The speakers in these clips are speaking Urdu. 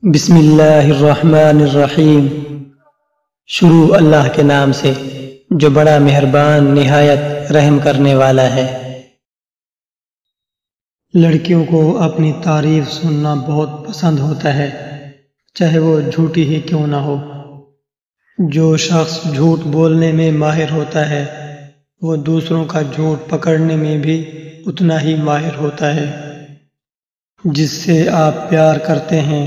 بسم اللہ الرحمن الرحیم۔ شروع اللہ کے نام سے جو بڑا مہربان نہایت رحم کرنے والا ہے۔ لڑکیوں کو اپنی تعریف سننا بہت پسند ہوتا ہے، چاہے وہ جھوٹی ہی کیوں نہ ہو۔ جو شخص جھوٹ بولنے میں ماہر ہوتا ہے وہ دوسروں کا جھوٹ پکڑنے میں بھی اتنا ہی ماہر ہوتا ہے۔ جس سے آپ پیار کرتے ہیں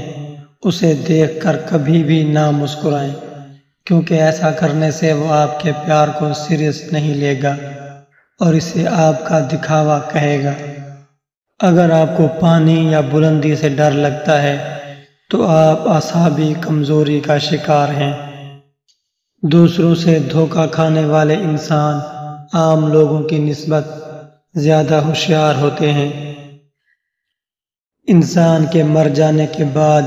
اسے دیکھ کر کبھی بھی نہ مسکرائیں، کیونکہ ایسا کرنے سے وہ آپ کے پیار کو سیریس نہیں لے گا اور اسے آپ کا دکھاوا کہے گا۔ اگر آپ کو پانی یا بلندی سے ڈر لگتا ہے تو آپ اعصابی کمزوری کا شکار ہیں۔ دوسروں سے دھوکہ کھانے والے انسان عام لوگوں کی نسبت زیادہ ہوشیار ہوتے ہیں۔ انسان کے مر جانے کے بعد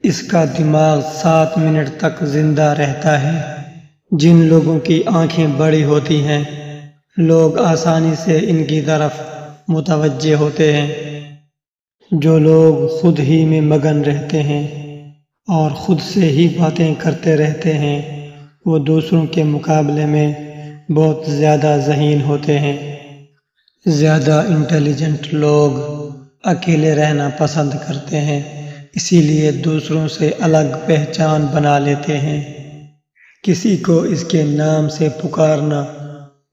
اس کا دماغ 7 منٹ تک زندہ رہتا ہے۔ جن لوگوں کی آنکھیں بڑی ہوتی ہیں لوگ آسانی سے ان کی طرف متوجہ ہوتے ہیں۔ جو لوگ خود ہی میں مگن رہتے ہیں اور خود سے ہی باتیں کرتے رہتے ہیں وہ دوسروں کے مقابلے میں بہت زیادہ ذہین ہوتے ہیں۔ زیادہ انٹیلیجنٹ لوگ اکیلے رہنا پسند کرتے ہیں، اسی لیے دوسروں سے الگ پہچان بنا لیتے ہیں۔ کسی کو اس کے نام سے پکارنا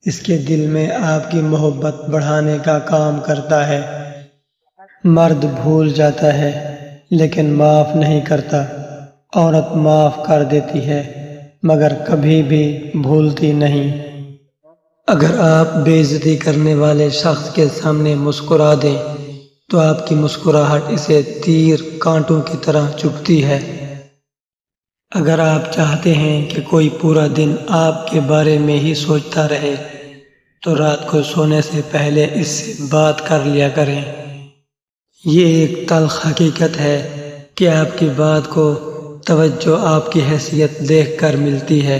اس کے دل میں آپ کی محبت بڑھانے کا کام کرتا ہے۔ مرد بھول جاتا ہے لیکن معاف نہیں کرتا، عورت معاف کر دیتی ہے مگر کبھی بھی بھولتی نہیں۔ اگر آپ بے عزتی کرنے والے شخص کے سامنے مسکرا دیں تو آپ کی مسکراہٹ اسے تیر کانٹوں کی طرح چبھتی ہے۔ اگر آپ چاہتے ہیں کہ کوئی پورا دن آپ کے بارے میں ہی سوچتا رہے تو رات کو سونے سے پہلے اس سے بات کر لیا کریں۔ یہ ایک تلخ حقیقت ہے کہ آپ کی بات کو توجہ آپ کی حیثیت دیکھ کر ملتی ہے۔